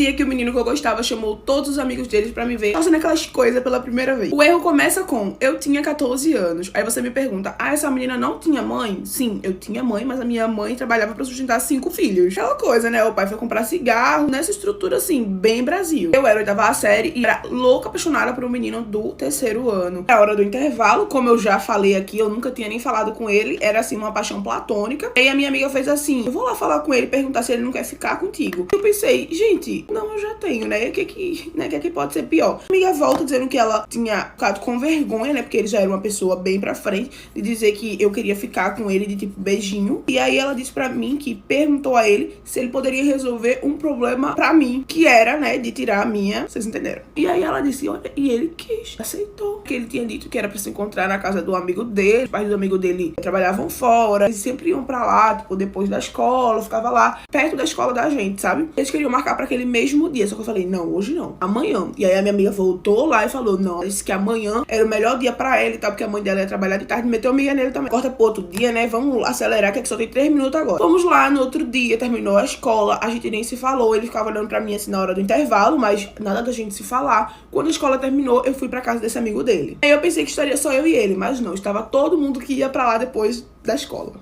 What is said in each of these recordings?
dia que o menino que eu gostava chamou todos os amigos deles pra me ver fazendo aquelas coisas pela primeira vez. O erro começa com: eu tinha 14 anos. Aí você me pergunta: ah, essa menina não tinha mãe? Sim, eu tinha mãe, mas a minha mãe trabalhava pra sustentar 5 filhos. Aquela coisa, né? O pai foi comprar cigarro, nessa estrutura assim, bem Brasil. Eu era 8ª série e era louca apaixonada por um menino do 3º ano. Na hora do intervalo, como eu já falei aqui, eu nunca tinha nem falado com ele, era assim, uma paixão platônica. E a minha amiga fez assim: eu vou lá falar com ele, perguntar se ele não quer ficar contigo. Eu pensei, gente, não, eu já tenho, né? O que pode ser pior? A amiga volta dizendo que ela tinha ficado com vergonha, né? Porque ele já era uma pessoa bem pra frente, de dizer que eu queria ficar com ele de tipo beijinho. E aí ela disse pra mim que perguntou a ele se ele poderia resolver um problema pra mim, que era, né, de tirar a minha. Vocês entenderam? E aí ela disse, olha, e ele quis, aceitou. Que ele tinha dito que era pra se encontrar na casa do amigo dele. Os pais do amigo dele trabalhavam fora, eles sempre iam pra lá, tipo, depois da escola, ficava lá, perto da escola da gente, sabe? Eles queriam marcar pra aquele mesmo dia, só que eu falei, não, hoje não, amanhã. E aí a minha amiga voltou lá e falou, não, ela disse que amanhã era o melhor dia pra ele e tal, porque a mãe dela ia trabalhar de tarde, meteu amiga nele também. Corta pro outro dia, né, vamos acelerar, que aqui só tem 3 minutos agora. Fomos lá no outro dia, terminou a escola, a gente nem se falou, ele ficava olhando pra mim assim na hora do intervalo, mas nada da gente se falar. Quando a escola terminou, eu fui pra casa desse amigo dele. Aí eu pensei que estaria só eu e ele, mas não, estava todo mundo que ia pra lá depois da escola.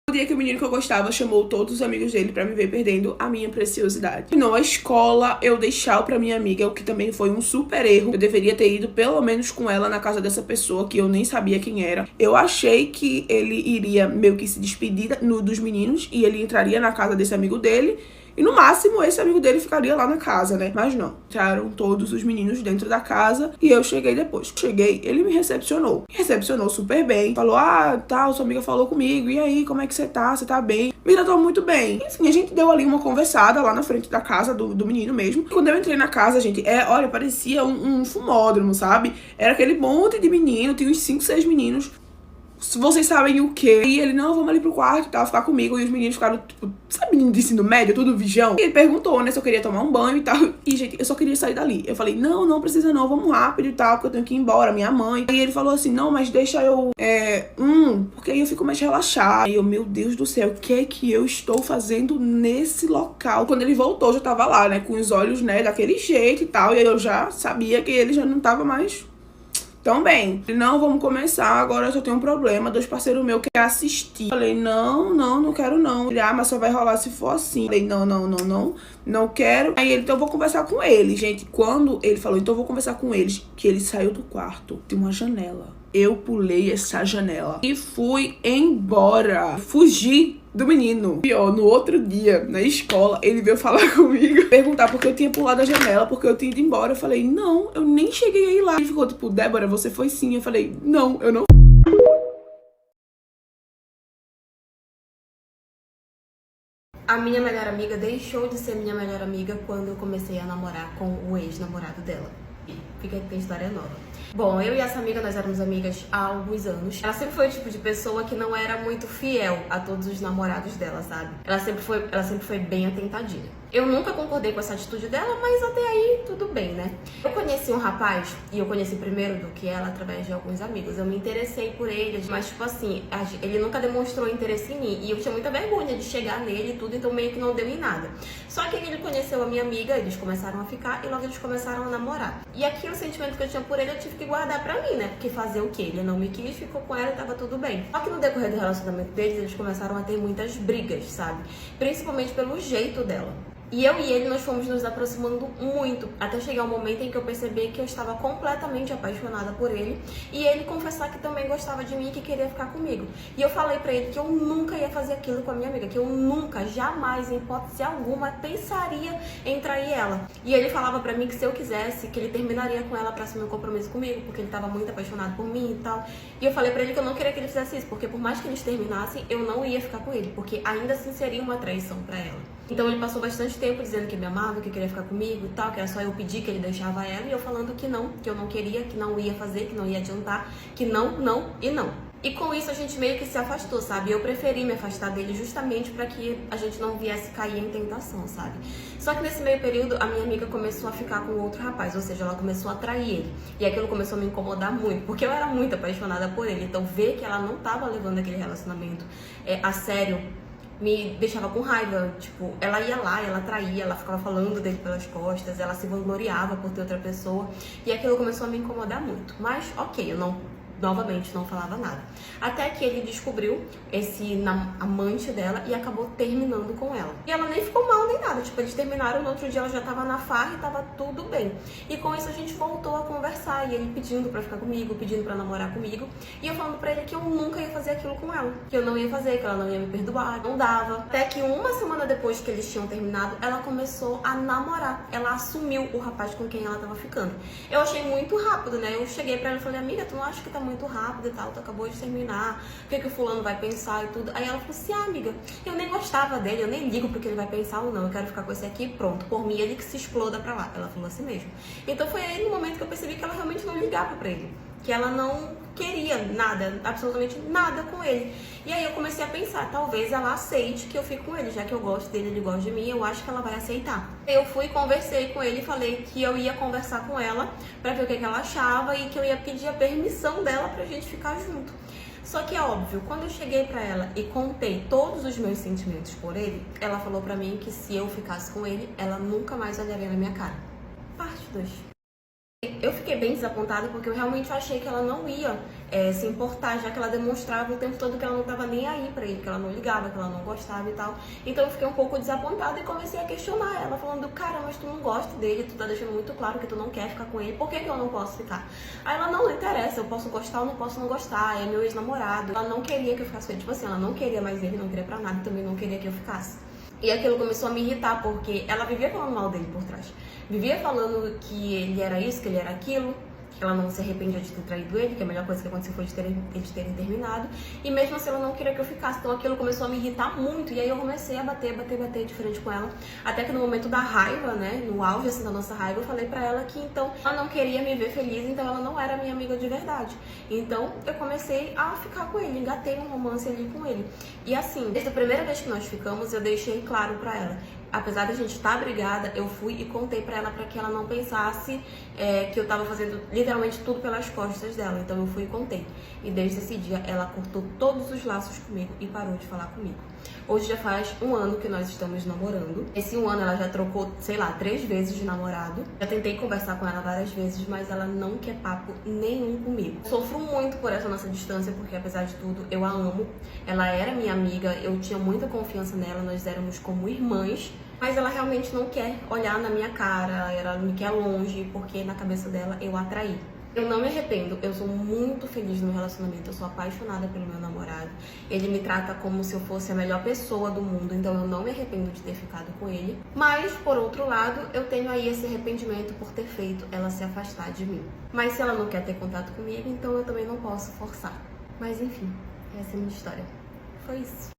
O dia que o menino que eu gostava chamou todos os amigos dele pra me ver perdendo a minha preciosidade. Terminou a escola, eu dei tchau pra minha amiga, o que também foi um super erro. Eu deveria ter ido pelo menos com ela na casa dessa pessoa, que eu nem sabia quem era. Eu achei que ele iria meio que se despedir dos meninos e ele entraria na casa desse amigo dele. E no máximo, esse amigo dele ficaria lá na casa, né? Mas não. Entraram todos os meninos dentro da casa e eu cheguei depois. Cheguei, ele me recepcionou. Me recepcionou super bem. Falou, ah, tal, sua amiga falou comigo. E aí, como é que você tá? Você tá bem? Me tratou muito bem. Enfim, a gente deu ali uma conversada lá na frente da casa do menino mesmo. E quando eu entrei na casa, gente, olha, parecia um fumódromo, sabe? Era aquele monte de menino, tinha uns 5, 6 meninos. Vocês sabem o quê? E ele, não, vamos ali pro quarto e tal, ficar comigo. E os meninos ficaram, tipo, sabe, menino de ensino médio, tudo vigião? E ele perguntou, né, se eu queria tomar um banho e tal. E, gente, eu só queria sair dali. Eu falei, não precisa não, vamos rápido e tal, porque eu tenho que ir embora, minha mãe. E ele falou assim, não, mas deixa eu, porque aí eu fico mais relaxada. E eu, meu Deus do céu, o que é que eu estou fazendo nesse local? Quando ele voltou, eu já tava lá, né, com os olhos, né, daquele jeito e tal. E aí eu já sabia que ele já não tava mais... Então, bem, não, vamos começar, agora eu só tenho um problema, 2 parceiros meus querem assistir. Falei, não quero não. Ele, mas só vai rolar se for assim. Falei, não quero. Aí ele, então eu vou conversar com ele. Gente, quando ele falou, então eu vou conversar com eles, que ele saiu do quarto, tem uma janela. Eu pulei essa janela e fui embora. Fugi do menino. Pior, no outro dia, na escola, ele veio falar comigo, perguntar por que eu tinha pulado a janela, porque eu tinha ido embora. Eu falei, não, eu nem cheguei aí lá. Ele ficou tipo, Débora, você foi sim. Eu falei, não, eu não. A minha melhor amiga deixou de ser minha melhor amiga quando eu comecei a namorar com o ex-namorado dela. Fica aqui, tem história nova. Bom, eu e essa amiga, nós éramos amigas há alguns anos. Ela sempre foi o tipo de pessoa que não era muito fiel a todos os namorados dela, sabe? Ela sempre foi bem atentadinha. Eu nunca concordei com essa atitude dela, mas até aí tudo bem, né? Eu conheci um rapaz, e eu conheci primeiro do que ela através de alguns amigos. Eu me interessei por ele, mas tipo assim, ele nunca demonstrou interesse em mim. E eu tinha muita vergonha de chegar nele e tudo, então meio que não deu em nada. Só que ele conheceu a minha amiga, eles começaram a ficar e logo eles começaram a namorar. E aquilo, o sentimento que eu tinha por ele, eu tive que guardar pra mim, né? Porque fazer o quê? Ele não me quis, ficou com ela e tava tudo bem. Só que no decorrer do relacionamento deles, eles começaram a ter muitas brigas, sabe? Principalmente pelo jeito dela. E eu e ele, nós fomos nos aproximando muito, até chegar um momento em que eu percebi que eu estava completamente apaixonada por ele, e ele confessar que também gostava de mim e que queria ficar comigo. E eu falei pra ele que eu nunca ia fazer aquilo com a minha amiga, que eu nunca, jamais, em hipótese alguma, pensaria em trair ela. E ele falava pra mim que se eu quisesse, que ele terminaria com ela pra assumir um compromisso comigo, porque ele estava muito apaixonado por mim e tal. E eu falei pra ele que eu não queria que ele fizesse isso, porque por mais que eles terminassem, eu não ia ficar com ele, porque ainda assim seria uma traição pra ela. Então ele passou bastante tempo dizendo que me amava, que queria ficar comigo e tal, que era só eu pedir que ele deixava ela, e eu falando que não, que eu não queria, que não ia fazer, que não ia adiantar, que não e não. E com isso a gente meio que se afastou, sabe? Eu preferi me afastar dele justamente pra que a gente não viesse cair em tentação, sabe? Só que nesse meio período a minha amiga começou a ficar com outro rapaz, ou seja, ela começou a trair ele. E aquilo começou a me incomodar muito, porque eu era muito apaixonada por ele. Então ver que ela não tava levando aquele relacionamento a sério, me deixava com raiva. Tipo, ela ia lá, ela traía, ela ficava falando dele pelas costas, ela se vangloriava por ter outra pessoa. E aquilo começou a me incomodar muito. Mas, ok, eu novamente não falava nada. Até que ele descobriu esse amante dela e acabou terminando com ela. E ela nem ficou mal nem nada. Tipo, eles terminaram, no outro dia ela já tava na farra e tava tudo bem. E com isso a gente voltou a conversar. E ele pedindo pra ficar comigo, pedindo pra namorar comigo. E eu falando pra ele que eu nunca ia fazer aquilo com ela. Que eu não ia fazer, que ela não ia me perdoar. Não dava. Até que uma semana depois que eles tinham terminado, ela começou a namorar. Ela assumiu o rapaz com quem ela tava ficando. Eu achei muito rápido, né? Eu cheguei pra ela e falei, amiga, tu não acha que tá muito rápido e tal, tu acabou de terminar, o que o fulano vai pensar e tudo. Aí ela falou assim, amiga, eu nem gostava dele, eu nem ligo pro que ele vai pensar ou não, eu quero ficar com esse aqui e pronto, por mim ele que se exploda pra lá. Ela falou assim mesmo. Então foi aí no momento que eu percebi que ela realmente não ligava pra ele, que ela não queria nada, absolutamente nada com ele. E aí eu comecei a pensar, talvez ela aceite que eu fique com ele, já que eu gosto dele, ele gosta de mim, eu acho que ela vai aceitar. Eu fui, conversei com ele e falei que eu ia conversar com ela pra ver o que ela achava e que eu ia pedir a permissão dela pra gente ficar junto. Só que é óbvio, quando eu cheguei pra ela e contei todos os meus sentimentos por ele, ela falou pra mim que se eu ficasse com ele, ela nunca mais olharia na minha cara. Parte 2. Eu fiquei bem desapontada porque eu realmente achei que ela não ia se importar, já que ela demonstrava o tempo todo que ela não estava nem aí pra ele, que ela não ligava, que ela não gostava e tal. Então eu fiquei um pouco desapontada e comecei a questionar ela, falando, cara, mas tu não gosta dele, tu tá deixando muito claro que tu não quer ficar com ele, por que eu não posso ficar? Aí ela, não interessa, eu posso gostar ou não posso não gostar, é meu ex-namorado. Ela não queria que eu ficasse com ele, tipo assim, ela não queria mais ele, não queria pra nada, também não queria que eu ficasse. E aquilo começou a me irritar, porque ela vivia falando mal dele por trás. Vivia falando que ele era isso, que ele era aquilo, que ela não se arrependia de ter traído ele, que a melhor coisa que aconteceu foi eles terem terminado. E mesmo assim ela não queria que eu ficasse, então aquilo começou a me irritar muito. E aí eu comecei a bater de frente com ela. Até que no momento da raiva, né, no auge assim, da nossa raiva, eu falei pra ela que então ela não queria me ver feliz, então ela não era minha amiga de verdade. Então eu comecei a ficar com ele, engatei um romance ali com ele. E assim, desde a primeira vez que nós ficamos, eu deixei claro pra ela. Apesar de a gente estar brigada, eu fui e contei pra ela pra que ela não pensasse que eu tava fazendo literalmente tudo pelas costas dela. Então eu fui e contei. E desde esse dia ela cortou todos os laços comigo e parou de falar comigo. Hoje já faz 1 ano que nós estamos namorando. Esse 1 ano ela já trocou, sei lá, 3 vezes de namorado. Já tentei conversar com ela várias vezes, mas ela não quer papo nenhum comigo. Sofro muito por essa nossa distância, porque apesar de tudo, eu a amo. Ela era minha amiga, eu tinha muita confiança nela, nós éramos como irmãs. Mas ela realmente não quer olhar na minha cara, ela me quer longe, porque na cabeça dela eu a traí. Eu não me arrependo, eu sou muito feliz no meu relacionamento, eu sou apaixonada pelo meu namorado. Ele me trata como se eu fosse a melhor pessoa do mundo, então eu não me arrependo de ter ficado com ele. Mas, por outro lado, eu tenho aí esse arrependimento por ter feito ela se afastar de mim. Mas se ela não quer ter contato comigo, então eu também não posso forçar. Mas enfim, essa é a minha história. Foi isso.